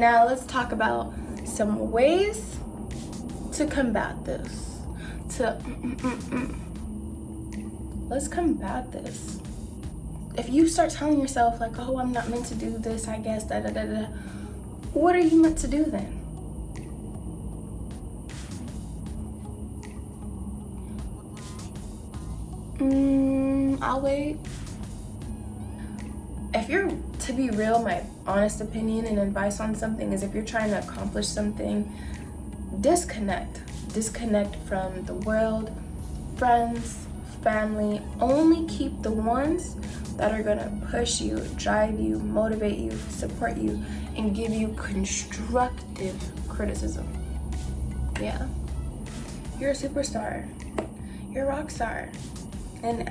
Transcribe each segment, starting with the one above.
Now let's talk about some ways to combat this. Let's combat this. If you start telling yourself like, oh, I'm not meant to do this, I guess, what are you meant to do then? I'll wait. If you're, to be real, my honest opinion and advice on something is if you're trying to accomplish something, disconnect from the world, friends, family. Only keep the ones that are gonna push you, drive you, motivate you, support you, and give you constructive criticism. Yeah, you're a superstar, you're a rock star. And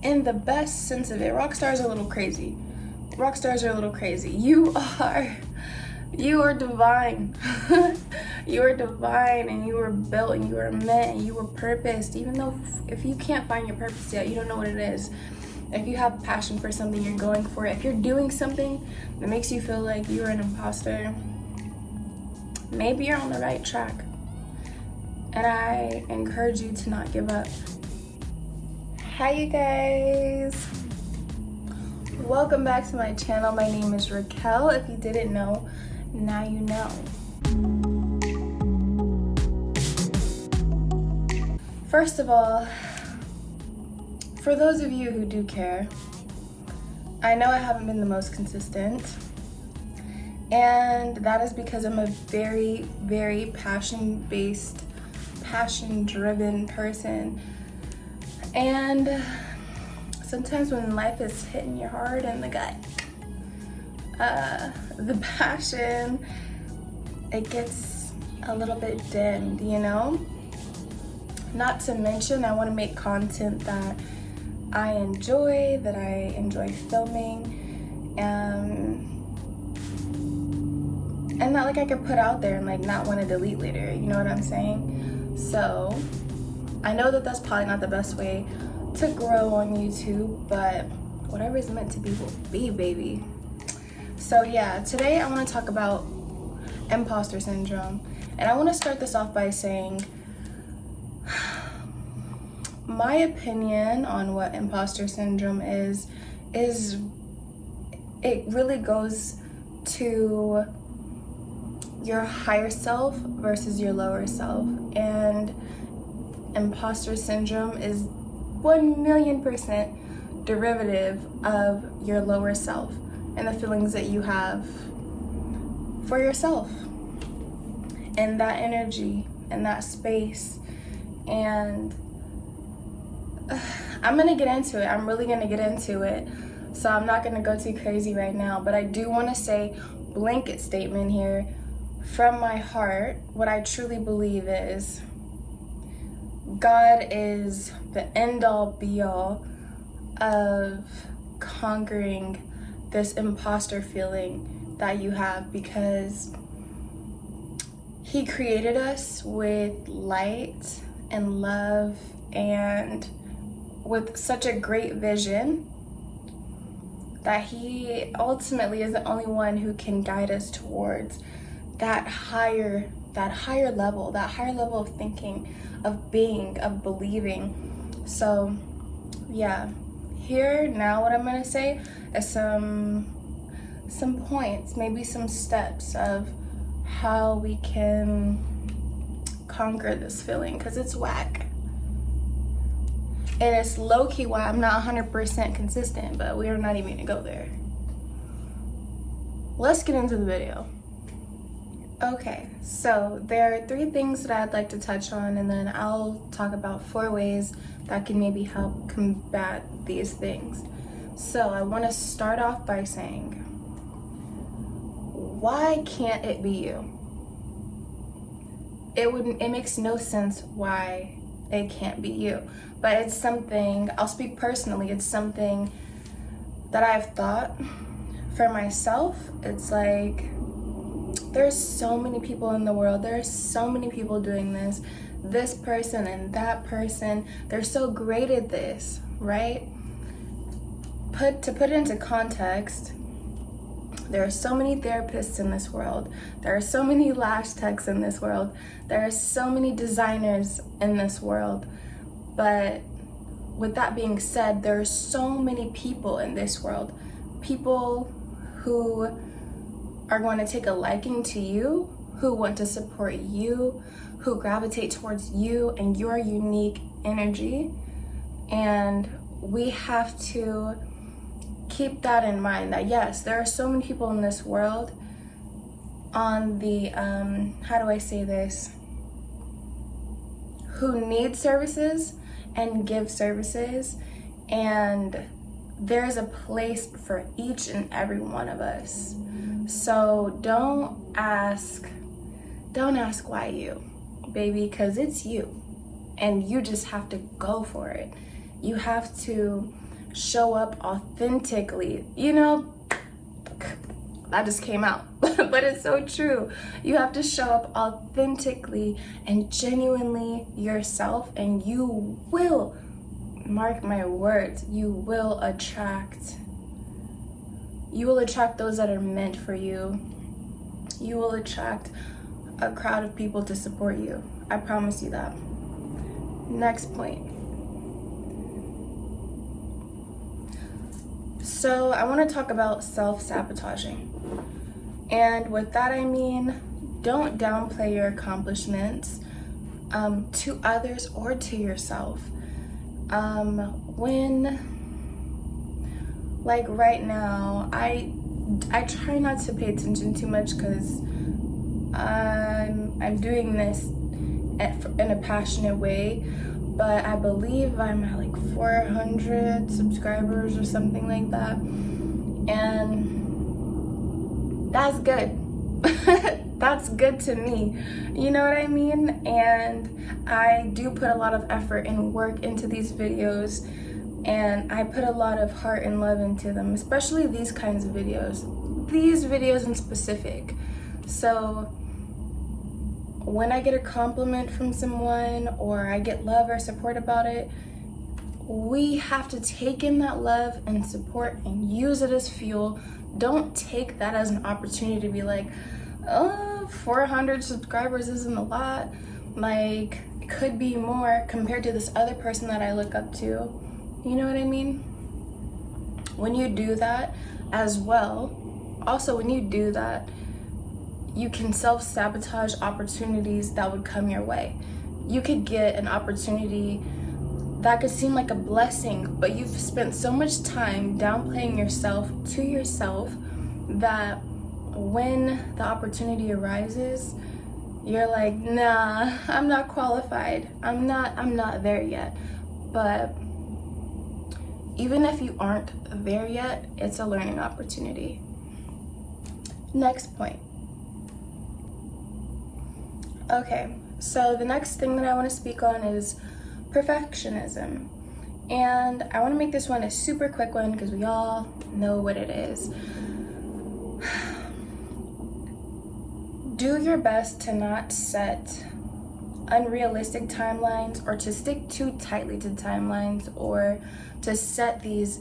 in the best sense of it, rock stars are a little crazy. You are divine. You are divine, and you were built, and you were meant, and you were purposed. Even though if you can't find your purpose yet, you don't know what it is. If you have passion for something, you're going for it. If you're doing something that makes you feel like you're an imposter, maybe you're on the right track. And I encourage you to not give up. Hi you guys, welcome back to my channel. My name is Raquel. If you didn't know, now you know. First of all, for those of you who do care, I know I haven't been the most consistent, and that is because I'm a very, very passion-based, passion-driven person. And sometimes when life is hitting you hard in the gut, the passion, it gets a little bit dimmed, you know? Not to mention, I want to make content that I enjoy filming, and that like I could put out there and like not want to delete later, you know what I'm saying? So I know that that's probably not the best way to grow on YouTube, but whatever is meant to be will be, baby. So yeah, today I want to talk about imposter syndrome. And I want to start this off by saying my opinion on what imposter syndrome is it really goes to your higher self versus your lower self. And imposter syndrome is 1,000,000% derivative of your lower self and the feelings that you have for yourself and that energy and that space. And I'm gonna get into it. I'm really gonna get into it. So I'm not gonna go too crazy right now, but I do want to say blanket statement here from my heart. What I truly believe is God is the end-all be-all of conquering this imposter feeling that you have, because He created us with light and love and with such a great vision that He ultimately is the only one who can guide us towards that higher level of thinking, of being, of believing. So yeah, here now what I'm gonna say is some points, maybe some steps of how we can conquer this feeling, because it's whack. And it's low-key why I'm not 100% consistent, but we are not even gonna go there. Let's get into the video. Okay, so there are 3 things that I'd like to touch on, and then I'll talk about 4 ways that can maybe help combat these things. So I want to start off by saying, why can't it be you? It makes no sense why it can't be you, but it's something, I'll speak personally, it's something that I've thought for myself. It's like, there's so many people in the world, there's so many people doing this person and that person, they're so great at this, right? To put it into context, There are so many therapists in this world. There are so many lash techs in this world. There are so many designers in this world. But with that being said, there are so many people in this world. People who are going to take a liking to you, who want to support you, who gravitate towards you and your unique energy. And we have to keep that in mind, that yes, there are so many people in this world on the, how do I say this, who need services and give services, and there's a place for each and every one of us. So don't ask why you, baby, because it's you, and you just have to go for it. You have to show up authentically. You know, that just came out, but it's so true. You have to show up authentically and genuinely yourself, and you will, mark my words, you will attract those that are meant for you. You will attract a crowd of people to support you. I promise you that. Next point. So I want to talk about self-sabotaging. And with that I mean, don't downplay your accomplishments to others or to yourself. When, like right now, I try not to pay attention too much because I'm doing this in a passionate way, but I believe I'm at like 400 subscribers or something like that, and that's good. That's good to me, you know what I mean? And I do put a lot of effort and work into these videos, and I put a lot of heart and love into them, especially these kinds of videos, these videos in specific. So when I get a compliment from someone, or I get love or support about it, we have to take in that love and support and use it as fuel. Don't take that as an opportunity to be like, oh, 400 subscribers isn't a lot. Like, it could be more compared to this other person that I look up to. You know what I mean? When you do that as well, also when you do that, you can self-sabotage opportunities that would come your way. You could get an opportunity that could seem like a blessing, but you've spent so much time downplaying yourself to yourself that when the opportunity arises, you're like, nah, I'm not qualified. I'm not there yet. But even if you aren't there yet, it's a learning opportunity. Next point. Okay, so the next thing that I want to speak on is perfectionism. And I want to make this one a super quick one because we all know what it is. Do your best to not set unrealistic timelines, or to stick too tightly to timelines, or to set these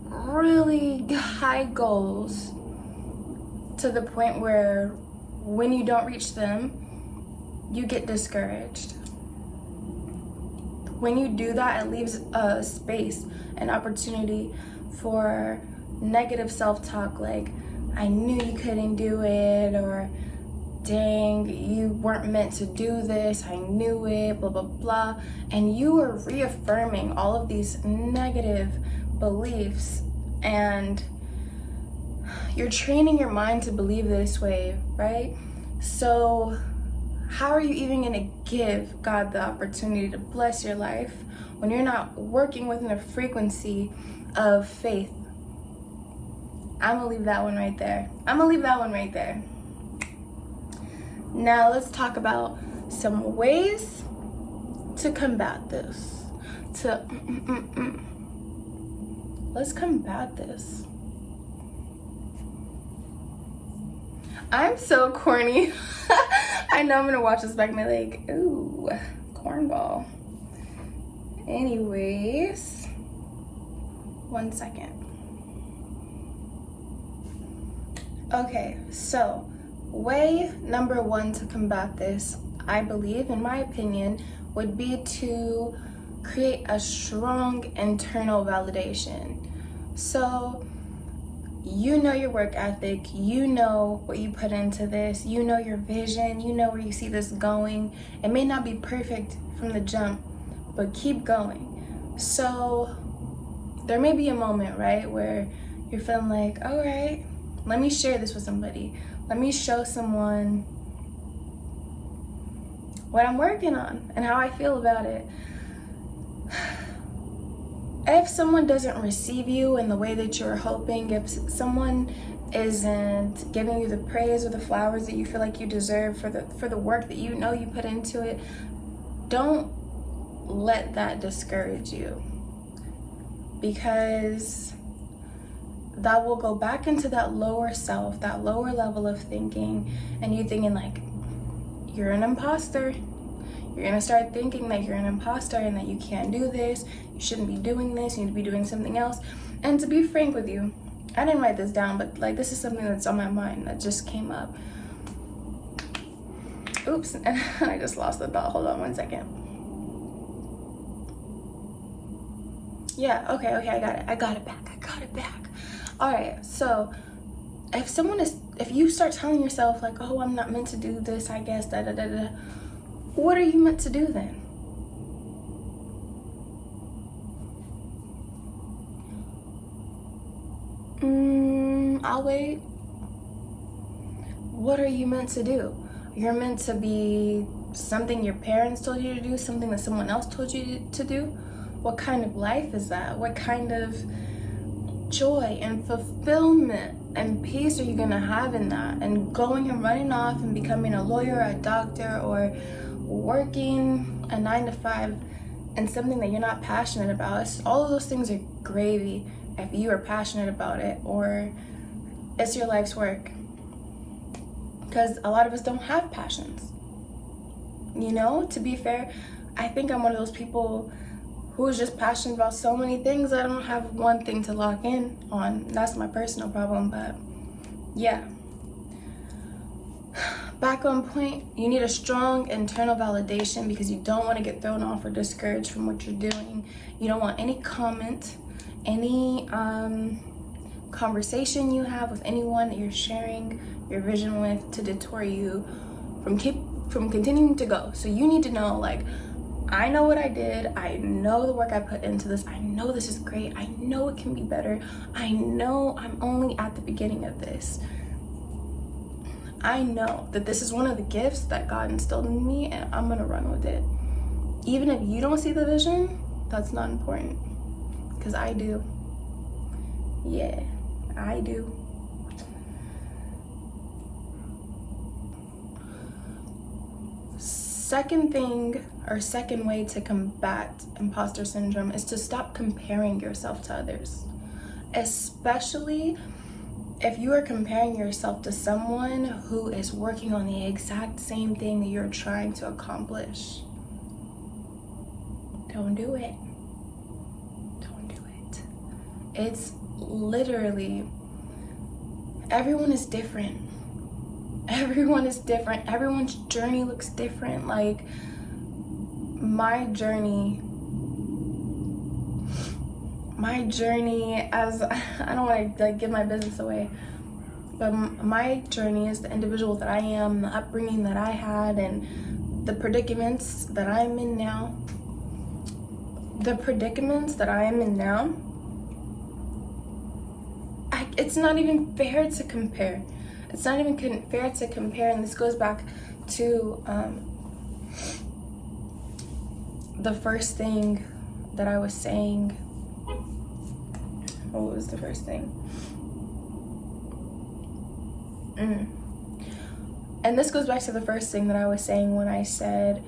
really high goals to the point where when you don't reach them, you get discouraged. When you do that, it leaves a space, an opportunity for negative self-talk, like, I knew you couldn't do it, or dang, you weren't meant to do this, I knew it, blah, blah, blah. And you are reaffirming all of these negative beliefs, and you're training your mind to believe this way, right? So how are you even going to give God the opportunity to bless your life when you're not working within a frequency of faith? I'm going to leave that one right there. Now let's talk about some ways to combat this. Let's combat this. I'm so corny. I know I'm gonna watch this back and be like, ooh, cornball. Anyways, 1 second. Okay, so way number one to combat this, I believe, in my opinion, would be to create a strong internal validation. So you know your work ethic, you know what you put into this, you know your vision, you know where you see this going. It may not be perfect from the jump, but keep going. So there may be a moment, right, where you're feeling like, all right, let me share this with somebody. Let me show someone what I'm working on and how I feel about it. If someone doesn't receive you in the way that you're hoping, if someone isn't giving you the praise or the flowers that you feel like you deserve for the work that you know you put into it, don't let that discourage you, because that will go back into that lower self, that lower level of thinking, and you thinking like you're an imposter. You're gonna start thinking that you're an imposter and that you can't do this, you shouldn't be doing this, you need to be doing something else. And to be frank with you, I didn't write this down, but like this is something that's on my mind that just came up. Oops, and I just lost the thought. Hold on one second. Yeah, okay, I got it back. All right, so if you start telling yourself like, oh, I'm not meant to do this, I guess, what are you meant to do then? I'll wait. What are you meant to do? You're meant to be something your parents told you to do, something that someone else told you to do? What kind of life is that? What kind of joy and fulfillment and peace are you gonna have in that? And going and running off and becoming a lawyer or a doctor or working a 9-to-5 and something that you're not passionate about, all of those things are gravy if you are passionate about it or it's your life's work. Because a lot of us don't have passions. You know, to be fair, I think I'm one of those people who is just passionate about so many things. I don't have one thing to lock in on. That's my personal problem, but yeah. Back on point, you need a strong internal validation because you don't want to get thrown off or discouraged from what you're doing. You don't want any comment, any conversation you have with anyone that you're sharing your vision with to deter you from continuing to go. So you need to know, like, I know what I did. I know the work I put into this. I know this is great. I know it can be better. I know I'm only at the beginning of this. I know that this is one of the gifts that God instilled in me, and I'm gonna run with it. Even if you don't see the vision, that's not important, because I do. Yeah, I do. Second way to combat imposter syndrome is to stop comparing yourself to others, especially if you are comparing yourself to someone who is working on the exact same thing that you're trying to accomplish. Don't do it. Don't do it. It's literally, everyone is different. Everyone is different. Everyone's journey looks different. Like, my journey as, I don't want to like give my business away, but my journey as the individual that I am, the upbringing that I had, and the predicaments that I'm in now, it's not even fair to compare. It's not even fair to compare, and this goes back to the first thing that I was saying. What was the first thing? And this goes back to the first thing that I was saying when I said,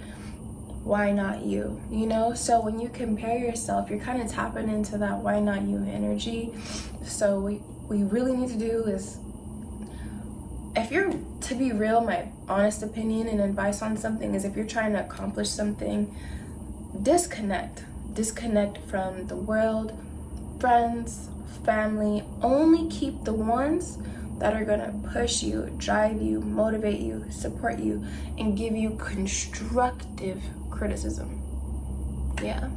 why not you? You know, so when you compare yourself, you're kind of tapping into that why not you energy. So what we really need to do is, if you're, to be real, my honest opinion and advice on something is, if you're trying to accomplish something, disconnect from the world, friends, family. Only keep the ones that are gonna push you, drive you, motivate you, support you, and give you constructive criticism. Yeah.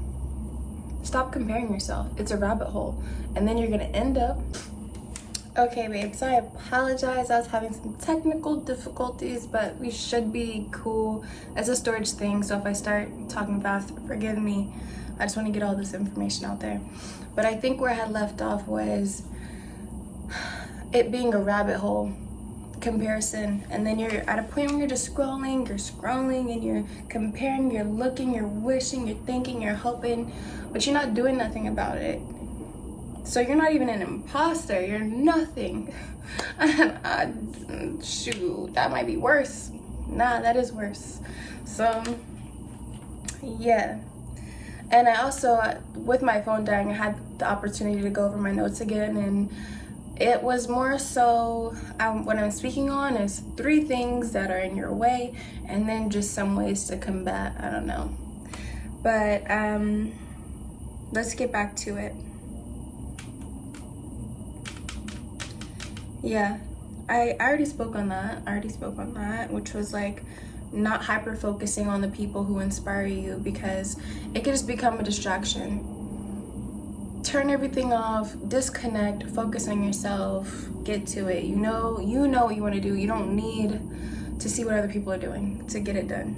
Stop comparing yourself. It's a rabbit hole. And then you're gonna end up, okay, babes, I apologize. I was having some technical difficulties, but we should be cool. It's a storage thing, so if I start talking fast, forgive me. I just want to get all this information out there. But I think where I had left off was it being a rabbit hole comparison, and then you're at a point where you're just scrolling, and you're comparing, you're looking, you're wishing, you're thinking, you're hoping, but you're not doing nothing about it. So you're not even an imposter, you're nothing. Shoot, that might be worse. Nah, that is worse. So yeah. And I also, with my phone dying, I had the opportunity to go over my notes again, and it was more so, what I'm speaking on is 3 things that are in your way, and then just some ways to combat, I don't know. But let's get back to it. Yeah, I already spoke on that, which was like not hyper focusing on the people who inspire you, because it could just become a distraction. Turn everything off, disconnect, focus on yourself, get to it. You know what you want to do. You don't need to see what other people are doing to get it done.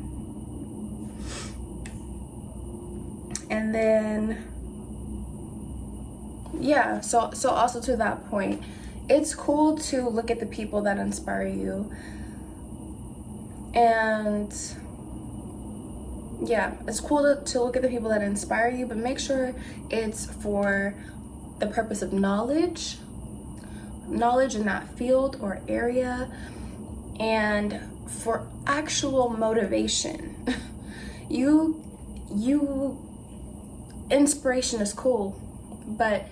And then yeah, so also to that point, it's cool to look at the people that inspire you. And yeah, it's cool to look at the people that inspire you, but make sure it's for the purpose of knowledge in that field or area, and for actual motivation. Inspiration is cool, but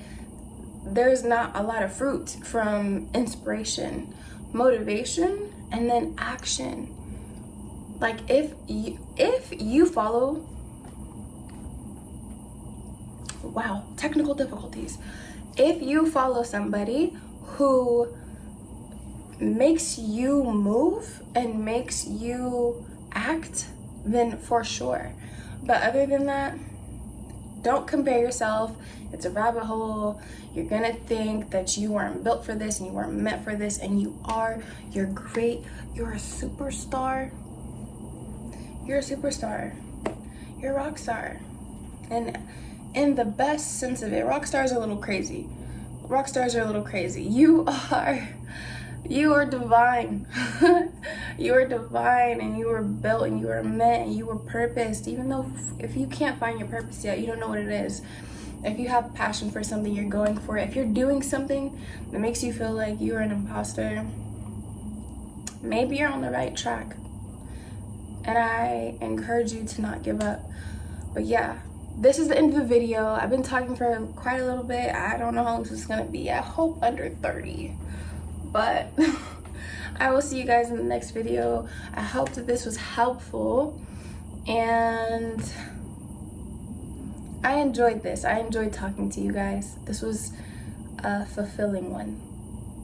there's not a lot of fruit from inspiration. Motivation and then action. Like if you follow, wow, technical difficulties. If you follow somebody who makes you move and makes you act, then for sure. But other than that, don't compare yourself. It's a rabbit hole. You're gonna think that you weren't built for this and you weren't meant for this, and you are. You're great. You're a superstar. You're a superstar. You're a rock star. And in the best sense of it, rock stars are a little crazy. Rock stars are a little crazy. You are divine. You are divine, and you were built, and you were meant, and you were purposed. Even though if you can't find your purpose yet, you don't know what it is. If you have passion for something, you're going for it. If you're doing something that makes you feel like you're an imposter, maybe you're on the right track. And I encourage you to not give up. But yeah, this is the end of the video. I've been talking for quite a little bit. I don't know how long this is gonna be. I hope under 30. But I will see you guys in the next video. I hope that this was helpful, and I enjoyed this. I enjoyed talking to you guys. This was a fulfilling one.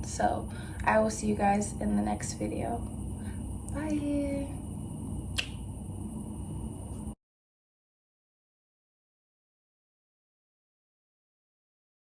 So I will see you guys in the next video. Bye.